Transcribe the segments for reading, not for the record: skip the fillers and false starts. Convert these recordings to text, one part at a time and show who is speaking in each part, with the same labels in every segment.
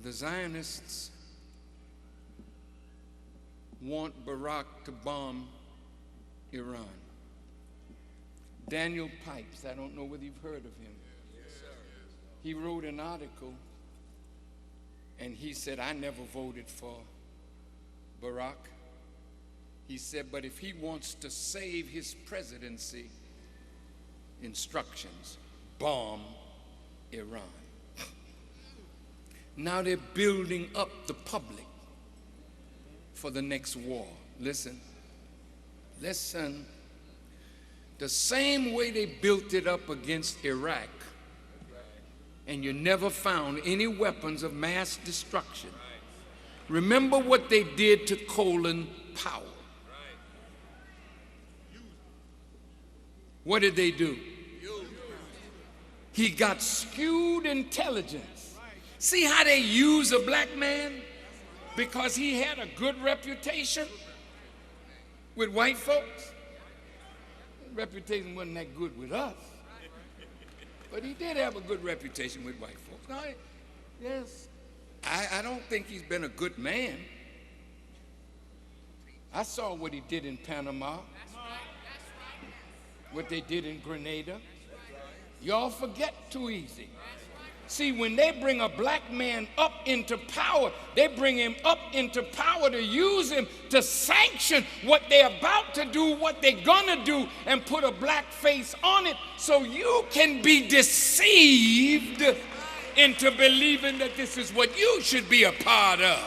Speaker 1: The Zionists want Barack to bomb Iran. Daniel Pipes, I don't know whether you've heard of him. He wrote an article and he said, I never voted for Barack. He said, but if he wants to save his presidency, instructions, bomb Iran. Now they're building up the public for the next war. Listen, listen. The same way they built it up against Iraq, and you never found any weapons of mass destruction. Remember what they did to Colin Powell. What did they do? He got skewed intelligence. See how they use a black man? Because he had a good reputation with white folks. His reputation wasn't that good with us. But he did have a good reputation with white folks. Now, yes, I don't think he's been a good man. I saw what he did in Panama, what they did in Grenada. Y'all forget too easy. See, when they bring a black man up into power, they bring him up into power to use him to sanction what they're about to do, what they're gonna do, and put a black face on it so you can be deceived into believing that this is what you should be a part of.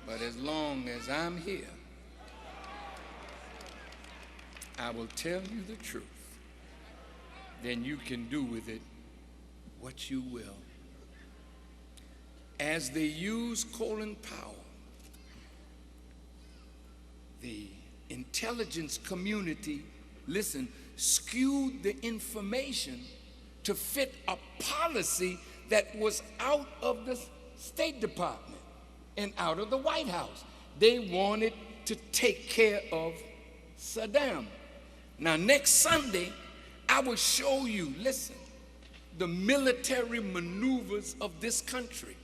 Speaker 1: But as long as I'm here, I will tell you the truth. Then you can do with it what you will. As they use Colin Powell, the intelligence community, listen, skewed the information to fit a policy that was out of the State Department and out of the White House. They wanted to take care of Saddam. Now, next Sunday, I will show you, listen, the military maneuvers of this country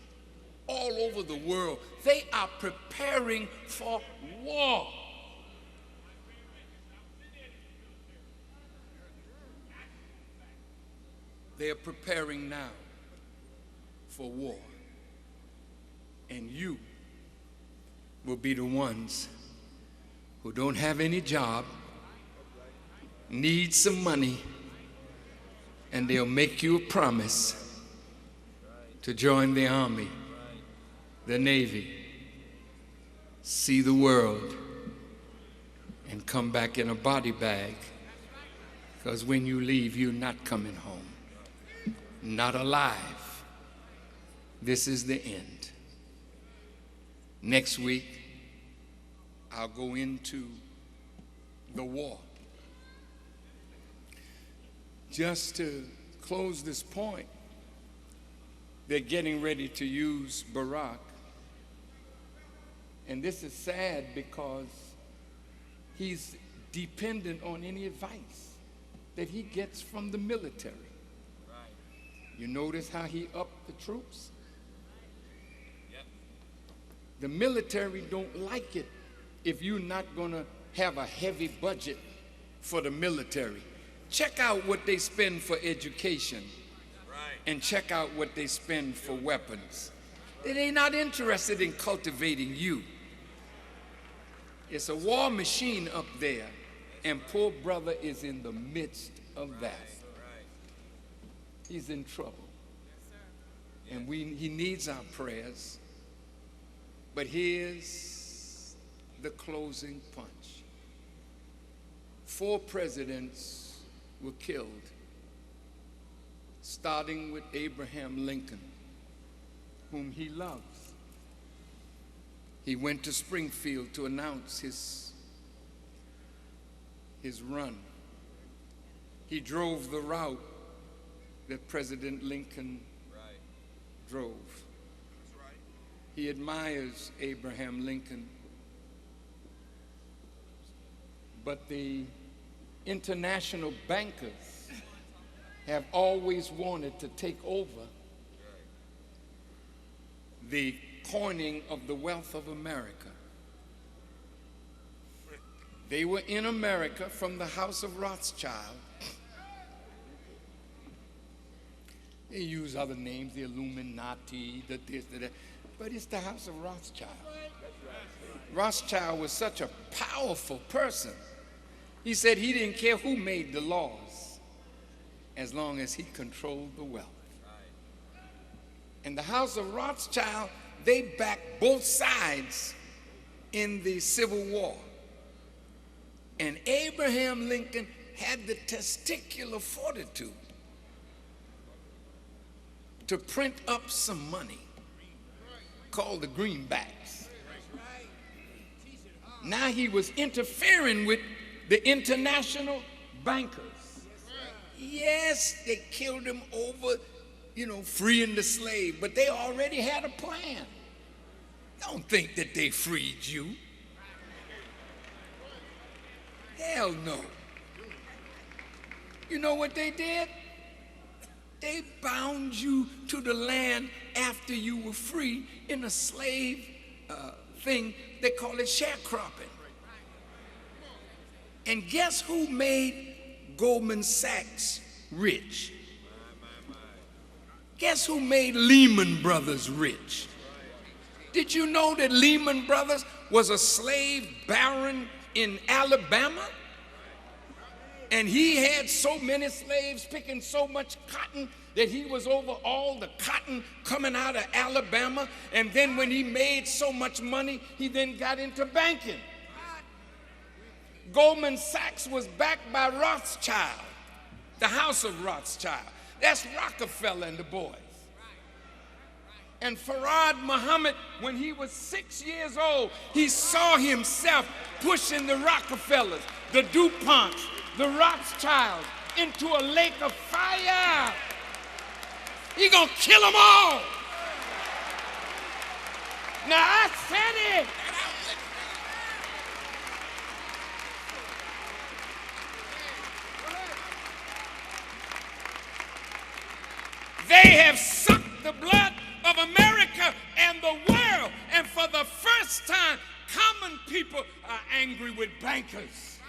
Speaker 1: all over the world. They are preparing for war. They are preparing now for war. And you will be the ones who don't have any job, need some money, and they'll make you a promise to join the Army, the Navy, see the world, and come back in a body bag, because when you leave, you're not coming home, not alive. This is the end. Next week, I'll go into the war. Just to close this point, they're getting ready to use Barack. And this is sad because he's dependent on any advice that he gets from the military. You notice how he upped the troops? The military don't like it if you're not going to have a heavy budget for the military. Check out what they spend for education, and check out what they spend for weapons. They're not interested in cultivating you. It's a war machine up there, and poor brother is in the midst of that. He's in trouble. And he needs our prayers. But here's the closing punch. 4 presidents were killed, starting with Abraham Lincoln, whom he loves. He went to Springfield to announce his run. He drove the route that President Lincoln drove. He admires Abraham Lincoln. But the international bankers have always wanted to take over the coining of the wealth of America. They were in America from the House of Rothschild. They use other names, the Illuminati, the this, the that, but it's the House of Rothschild. Rothschild was such a powerful person. He said he didn't care who made the laws as long as he controlled the wealth. And the House of Rothschild, they backed both sides in the Civil War. And Abraham Lincoln had the testicular fortitude to print up some money called the greenbacks. Now he was interfering with the international bankers. Yes, they killed him over, freeing the slave, but they already had a plan. Don't think that they freed you. Hell no. You know what they did? They bound you to the land after you were free in a slave thing. They call it sharecropping. And guess who made Goldman Sachs rich? Guess who made Lehman Brothers rich? Did you know that Lehman Brothers was a slave baron in Alabama? And he had so many slaves picking so much cotton that he was over all the cotton coming out of Alabama. And then when he made so much money, he then got into banking. Goldman Sachs was backed by Rothschild, the House of Rothschild. That's Rockefeller and the boys. And Farad Muhammad, when he was 6 years old, he saw himself pushing the Rockefellers, the DuPonts, the Rothschilds into a lake of fire. He gonna kill them all. Now I said it. They have sucked the blood of America and the world, and for the first time, common people are angry with bankers.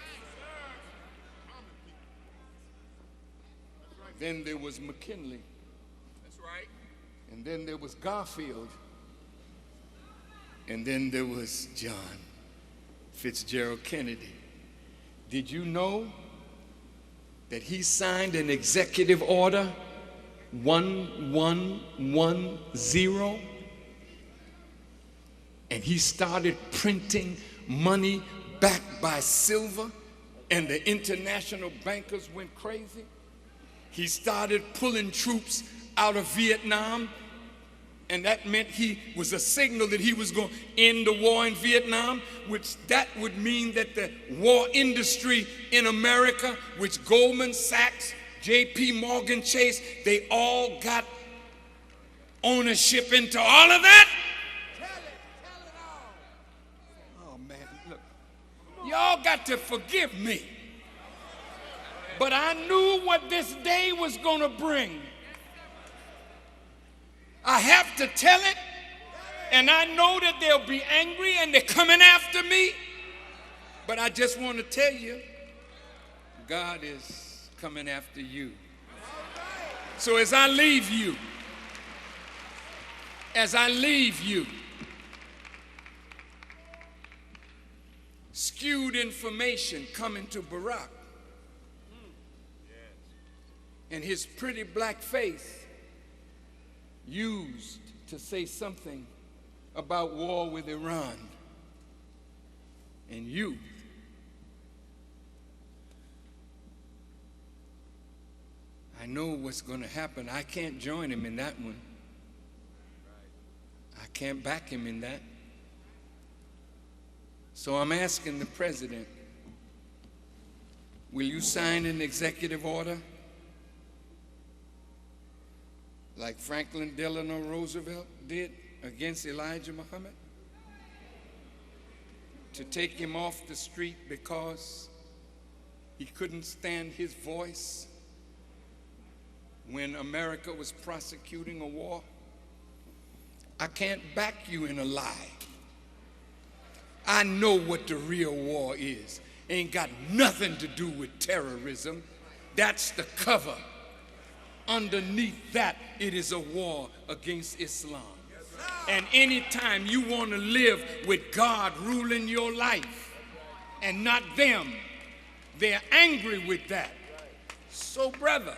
Speaker 1: Then there was McKinley. That's right. And then there was Garfield. And then there was John Fitzgerald Kennedy. Did you know that he signed an executive order 1110, and he started printing money backed by silver, and the international bankers went crazy? He started pulling troops out of Vietnam, and that meant he was a signal that he was going to end the war in Vietnam, which that would mean that the war industry in America, which Goldman Sachs, J.P. Morgan Chase, they all got ownership into all of that. Tell it all. Oh man, look, y'all got to forgive me. But I knew what this day was going to bring. I have to tell it, and I know that they'll be angry and they're coming after me. But I just want to tell you, God is coming after you. So as I leave you, skewed information coming to Barack, and his pretty black face used to say something about war with Iran. And you, I know what's going to happen. I can't join him in that one. I can't back him in that. So I'm asking the president, will you sign an executive order like Franklin Delano Roosevelt did against Elijah Muhammad, to take him off the street because he couldn't stand his voice when America was prosecuting a war. I can't back you in a lie. I know what the real war is. Ain't got nothing to do with terrorism. That's the cover. Underneath that, it is a war against Islam. And anytime you want to live with God ruling your life and not them, they're angry with that. So, brother,